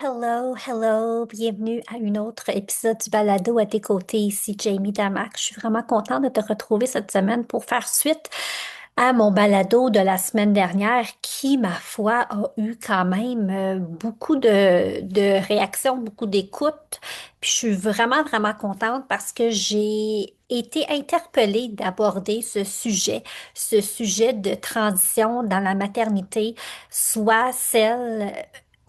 Hello, hello, bienvenue à un autre épisode du Balado à tes côtés. Ici Jamie Damac. Je suis vraiment contente de te retrouver cette semaine pour faire suite à mon balado de la semaine dernière qui, ma foi, a eu quand même beaucoup de réactions, beaucoup d'écoutes. Puis je suis vraiment contente parce que j'ai été interpellée d'aborder ce sujet de transition dans la maternité, soit celle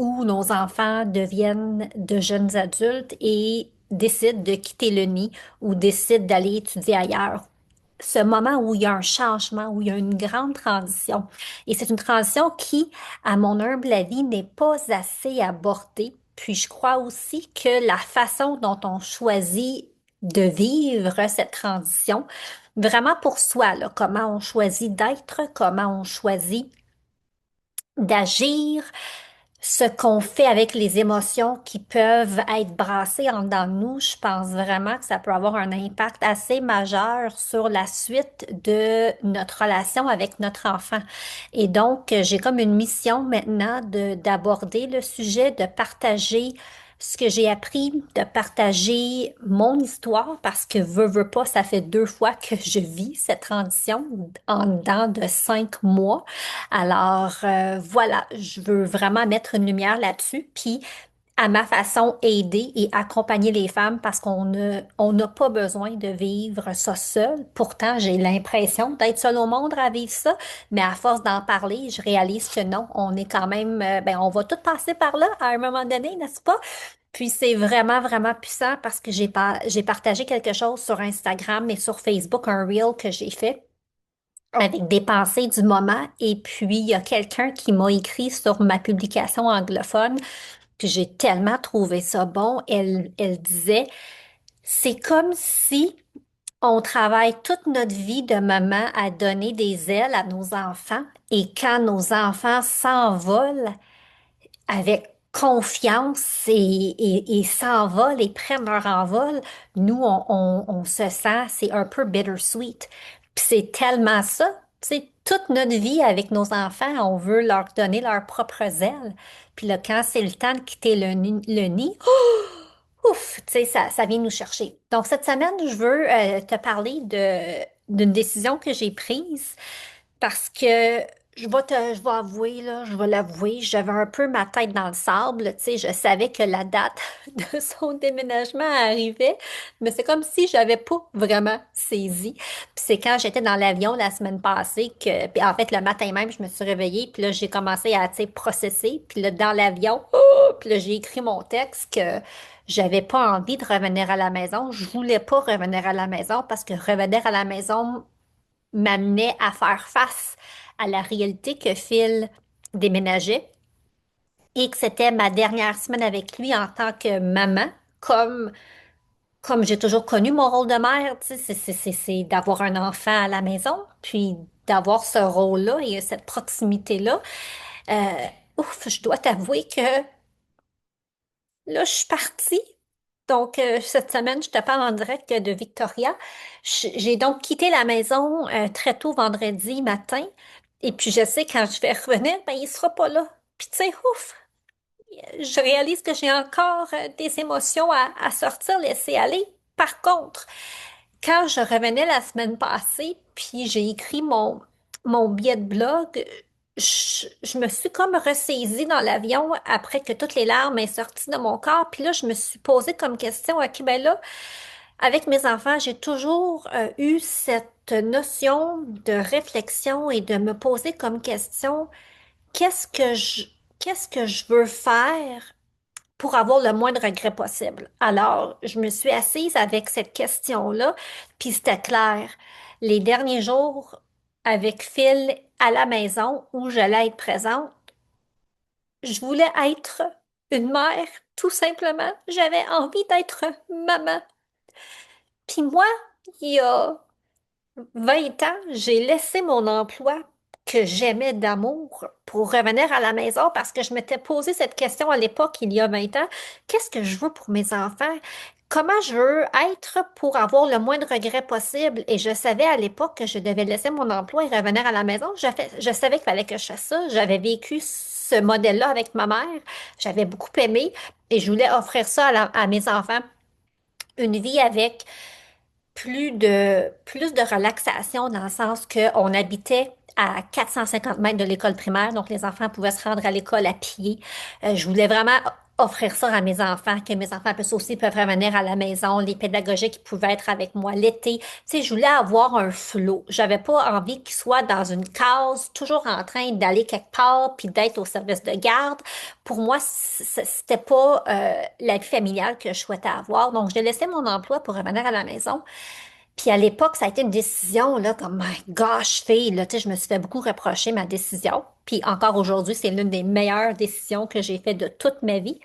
où nos enfants deviennent de jeunes adultes et décident de quitter le nid ou décident d'aller étudier ailleurs. Ce moment où il y a un changement, où il y a une grande transition. Et c'est une transition qui, à mon humble avis, n'est pas assez abordée. Puis je crois aussi que la façon dont on choisit de vivre cette transition, vraiment pour soi, là, comment on choisit d'être, comment on choisit d'agir, ce qu'on fait avec les émotions qui peuvent être brassées en dedans de nous, je pense vraiment que ça peut avoir un impact assez majeur sur la suite de notre relation avec notre enfant. Et donc, j'ai comme une mission maintenant d'aborder le sujet, de partager ce que j'ai appris, de partager mon histoire, parce que veux pas, ça fait 2 fois que je vis cette transition en dedans de 5 mois. Alors, voilà, je veux vraiment mettre une lumière là-dessus, puis à ma façon aider et accompagner les femmes parce on n'a pas besoin de vivre ça seul. Pourtant, j'ai l'impression d'être seule au monde à vivre ça, mais à force d'en parler, je réalise que non, on est quand même, ben, on va tout passer par là à un moment donné, n'est-ce pas? Puis c'est vraiment puissant parce que j'ai partagé quelque chose sur Instagram et sur Facebook, un reel que j'ai fait avec des pensées du moment. Et puis, il y a quelqu'un qui m'a écrit sur ma publication anglophone, puis j'ai tellement trouvé ça bon. Elle disait, c'est comme si on travaille toute notre vie de maman à donner des ailes à nos enfants et quand nos enfants s'envolent avec confiance et s'envolent et prennent leur envol, nous, on se sent, c'est un peu bittersweet. Puis c'est tellement ça, tu sais, toute notre vie avec nos enfants, on veut leur donner leurs propres ailes. Puis là, quand c'est le temps de quitter le nid, ouf, tu sais, ça vient nous chercher. Donc, cette semaine, je veux te parler d'une décision que j'ai prise parce que je vais avouer, là, je vais l'avouer, j'avais un peu ma tête dans le sable, tu sais, je savais que la date de son déménagement arrivait, mais c'est comme si j'avais pas vraiment saisi. Puis c'est quand j'étais dans l'avion la semaine passée que, puis en fait, le matin même, je me suis réveillée, puis là, j'ai commencé à, tu sais, processer, puis là, dans l'avion, oh, puis là, j'ai écrit mon texte que j'avais pas envie de revenir à la maison, je voulais pas revenir à la maison parce que revenir à la maison m'amenait à faire face à la réalité que Phil déménageait et que c'était ma dernière semaine avec lui en tant que maman, comme, comme j'ai toujours connu mon rôle de mère, tu sais, c'est d'avoir un enfant à la maison, puis d'avoir ce rôle-là et cette proximité-là. Euh, ouf, je dois t'avouer que là, je suis partie. Donc, cette semaine, je te parle en direct de Victoria. J'ai donc quitté la maison très tôt vendredi matin. Et puis, je sais quand je vais revenir, ben, il sera pas là. Puis, tu sais, ouf, je réalise que j'ai encore des émotions à sortir, laisser aller. Par contre, quand je revenais la semaine passée, puis j'ai écrit mon billet de blog, je me suis comme ressaisie dans l'avion après que toutes les larmes aient sorti de mon corps. Puis là, je me suis posé comme question, OK, ben là, avec mes enfants, j'ai toujours eu cette notion de réflexion et de me poser comme question, qu'est-ce que qu'est-ce que je veux faire pour avoir le moins de regrets possible. Alors, je me suis assise avec cette question-là, puis c'était clair. Les derniers jours avec Phil à la maison où j'allais être présente, je voulais être une mère, tout simplement. J'avais envie d'être maman. Puis moi, il y a 20 ans, j'ai laissé mon emploi que j'aimais d'amour pour revenir à la maison parce que je m'étais posé cette question à l'époque, il y a 20 ans. Qu'est-ce que je veux pour mes enfants? comment je veux être pour avoir le moins de regrets possible. Et je savais à l'époque que je devais laisser mon emploi et revenir à la maison. Je savais qu'il fallait que je fasse ça. J'avais vécu ce modèle-là avec ma mère. J'avais beaucoup aimé et je voulais offrir ça à mes enfants. Une vie avec plus de relaxation dans le sens qu'on habitait à 450 mètres de l'école primaire, donc les enfants pouvaient se rendre à l'école à pied. Je voulais vraiment offrir ça à mes enfants, que mes enfants aussi peuvent revenir à la maison, les pédagogiques qui pouvaient être avec moi l'été. Tu sais, je voulais avoir un flow. J'avais pas envie qu'ils soient dans une case, toujours en train d'aller quelque part puis d'être au service de garde. Pour moi, c'était pas la vie familiale que je souhaitais avoir. Donc, j'ai laissé mon emploi pour revenir à la maison. Puis à l'époque, ça a été une décision, là, comme, my gosh, fille, là, tu sais, je me suis fait beaucoup reprocher ma décision. Puis encore aujourd'hui, c'est l'une des meilleures décisions que j'ai faites de toute ma vie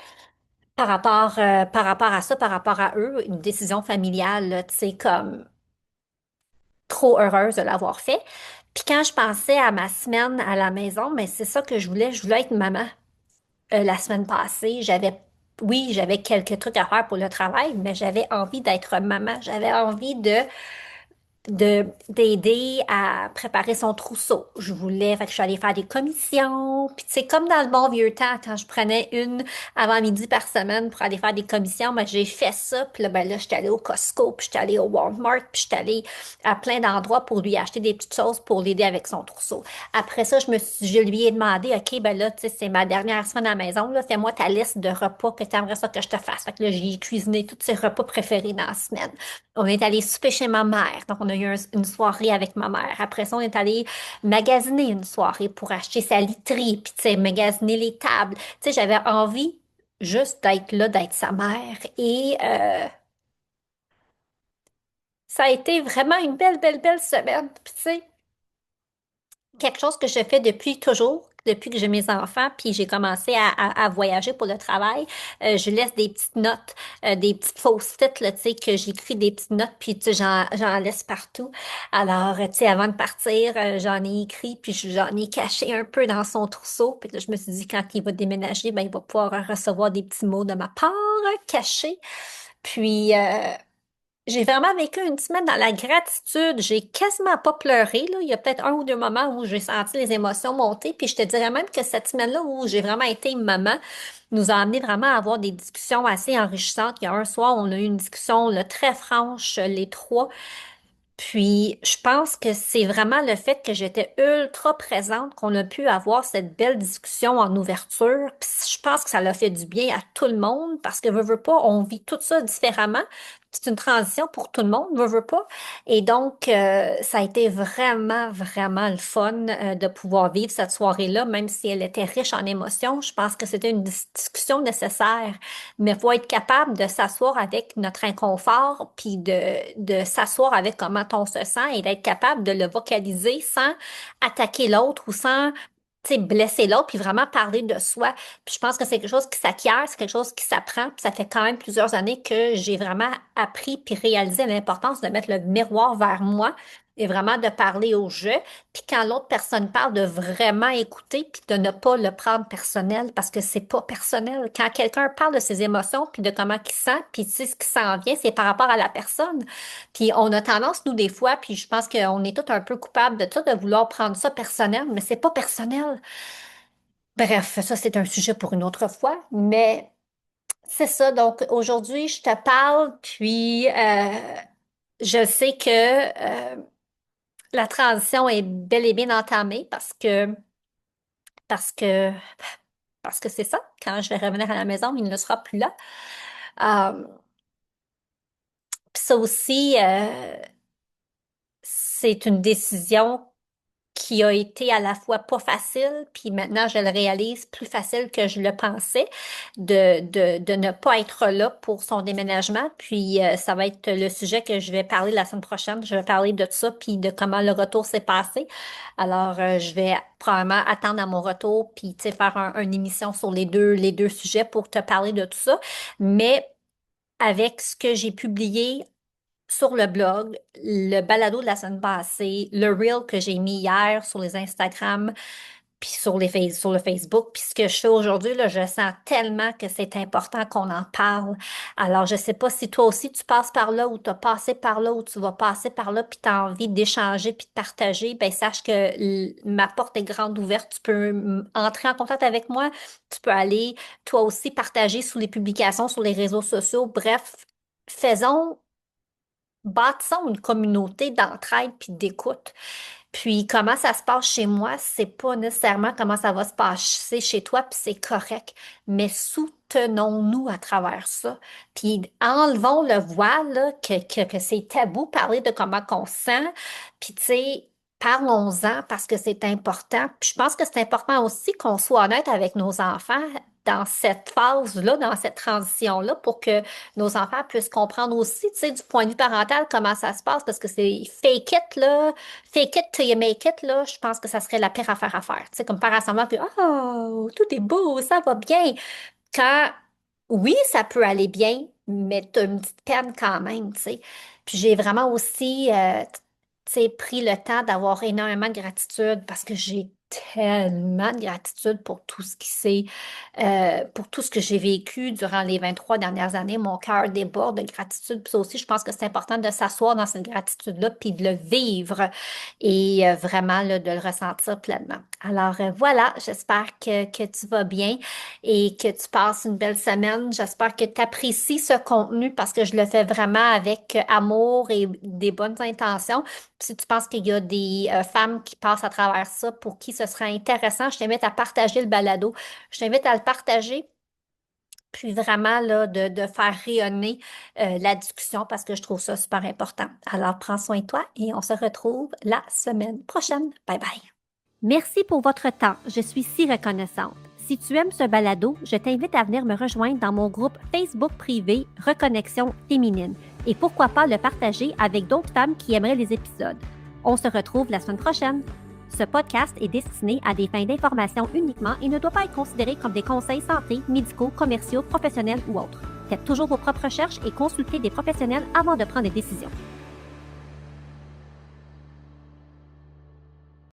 par rapport à ça, par rapport à eux, une décision familiale, là, tu sais, comme trop heureuse de l'avoir fait. Puis quand je pensais à ma semaine à la maison, mais c'est ça que je voulais être maman. La semaine passée, oui, j'avais quelques trucs à faire pour le travail, mais j'avais envie d'être maman. J'avais envie d'aider à préparer son trousseau. Fait que je suis allée faire des commissions. Puis tu sais, comme dans le bon vieux temps, quand je prenais une avant midi par semaine pour aller faire des commissions, ben, j'ai fait ça. Puis là, ben là, j'étais allée au Costco, puis j'étais allée au Walmart, puis j'étais allée à plein d'endroits pour lui acheter des petites choses pour l'aider avec son trousseau. Après ça, je lui ai demandé, OK, ben là, tu sais, c'est ma dernière semaine à la maison, là, fais-moi ta liste de repas que tu aimerais ça que je te fasse. Fait que là, j'ai cuisiné tous ses repas préférés dans la semaine. On est allé souper chez ma mère. Donc, on a eu une soirée avec ma mère. Après ça, on est allé magasiner une soirée pour acheter sa literie, puis, tu sais, magasiner les tables. Tu sais, j'avais envie juste d'être là, d'être sa mère. Et ça a été vraiment une belle, belle, belle semaine. Puis, tu sais, quelque chose que je fais depuis toujours, depuis que j'ai mes enfants, puis j'ai commencé à voyager pour le travail. Je laisse des petites notes, des petites post-it, là, tu sais, que j'écris des petites notes, puis tu sais, j'en laisse partout. Alors, tu sais, avant de partir, j'en ai écrit, puis j'en ai caché un peu dans son trousseau. Puis là, je me suis dit, quand il va déménager, ben, il va pouvoir recevoir des petits mots de ma part, cachés. Puis, j'ai vraiment vécu une semaine dans la gratitude. J'ai quasiment pas pleuré, là. Il y a peut-être un ou deux moments où j'ai senti les émotions monter. Puis je te dirais même que cette semaine-là où j'ai vraiment été maman nous a amené vraiment à avoir des discussions assez enrichissantes. Il y a un soir, on a eu une discussion là, très franche, les trois. Puis, je pense que c'est vraiment le fait que j'étais ultra présente qu'on a pu avoir cette belle discussion en ouverture. Puis, je pense que ça l'a fait du bien à tout le monde parce que veut pas, on vit tout ça différemment. C'est une transition pour tout le monde, veut pas. Et donc, ça a été vraiment, vraiment le fun, de pouvoir vivre cette soirée-là, même si elle était riche en émotions. Je pense que c'était une discussion nécessaire. Mais il faut être capable de s'asseoir avec notre inconfort, puis de s'asseoir avec comment on se sent et d'être capable de le vocaliser sans attaquer l'autre ou sans, tu sais, blesser l'autre, puis vraiment parler de soi. Puis je pense que c'est quelque chose qui s'acquiert, c'est quelque chose qui s'apprend. Puis ça fait quand même plusieurs années que j'ai vraiment appris puis réalisé l'importance de mettre le miroir vers moi et vraiment de parler au jeu. Puis quand l'autre personne parle, de vraiment écouter, puis de ne pas le prendre personnel, parce que c'est pas personnel. Quand quelqu'un parle de ses émotions, puis de comment il sent, puis tu sais ce qui s'en vient, c'est par rapport à la personne. Puis on a tendance, nous, des fois, puis je pense qu'on est tous un peu coupables de ça, de vouloir prendre ça personnel, mais c'est pas personnel. Bref, ça, c'est un sujet pour une autre fois, mais c'est ça. Donc aujourd'hui, je te parle, puis je sais que la transition est bel et bien entamée parce que parce que c'est ça. Quand je vais revenir à la maison, il ne sera plus là. Euh, Puis ça aussi, c'est une décision qui a été à la fois pas facile, puis maintenant je le réalise plus facile que je le pensais, de ne pas être là pour son déménagement. Puis ça va être le sujet que je vais parler la semaine prochaine. Je vais parler de ça, puis de comment le retour s'est passé. Alors, je vais probablement attendre à mon retour, puis tu sais, faire une émission sur les deux sujets pour te parler de tout ça. Mais avec ce que j'ai publié sur le blog, le balado de la semaine passée, le reel que j'ai mis hier sur les Instagram, puis sur le Facebook. Puis ce que je fais aujourd'hui, là, je sens tellement que c'est important qu'on en parle. Alors, je sais pas si toi aussi tu passes par là ou tu as passé par là ou tu vas passer par là, puis tu as envie d'échanger puis de partager, ben sache que ma porte est grande ouverte. Tu peux entrer en contact avec moi. Tu peux aller toi aussi partager sous les publications, sur les réseaux sociaux. Bref, faisons, bâtissons une communauté d'entraide puis d'écoute. Puis comment ça se passe chez moi, c'est pas nécessairement comment ça va se passer chez toi, puis c'est correct. Mais soutenons-nous à travers ça. Puis enlevons le voile, là, que c'est tabou parler de comment qu'on se sent. Puis tu sais, parlons-en parce que c'est important. Puis je pense que c'est important aussi qu'on soit honnête avec nos enfants dans cette phase-là, dans cette transition-là, pour que nos enfants puissent comprendre aussi, tu sais, du point de vue parental, comment ça se passe, parce que c'est fake it, là. Fake it till you make it, là, je pense que ça serait la pire affaire à faire. Tu sais, comme faire semblant, puis oh, tout est beau, ça va bien. Quand, oui, ça peut aller bien, mais tu as une petite peine quand même, tu sais. Puis j'ai vraiment aussi, tu sais, pris le temps d'avoir énormément de gratitude parce que j'ai tellement de gratitude pour tout ce qui s'est, pour tout ce que j'ai vécu durant les 23 dernières années. Mon cœur déborde de gratitude. Puis ça aussi, je pense que c'est important de s'asseoir dans cette gratitude-là, puis de le vivre et vraiment là, de le ressentir pleinement. Alors voilà, j'espère que tu vas bien et que tu passes une belle semaine. J'espère que tu apprécies ce contenu parce que je le fais vraiment avec amour et des bonnes intentions. Puis si tu penses qu'il y a des femmes qui passent à travers ça pour qui ce serait intéressant, je t'invite à partager le balado. Je t'invite à le partager, puis vraiment là, de faire rayonner la discussion parce que je trouve ça super important. Alors, prends soin de toi et on se retrouve la semaine prochaine. Bye bye. Merci pour votre temps. Je suis si reconnaissante. Si tu aimes ce balado, je t'invite à venir me rejoindre dans mon groupe Facebook privé Reconnexion féminine et pourquoi pas le partager avec d'autres femmes qui aimeraient les épisodes. On se retrouve la semaine prochaine. Ce podcast est destiné à des fins d'information uniquement et ne doit pas être considéré comme des conseils santé, médicaux, commerciaux, professionnels ou autres. Faites toujours vos propres recherches et consultez des professionnels avant de prendre des décisions.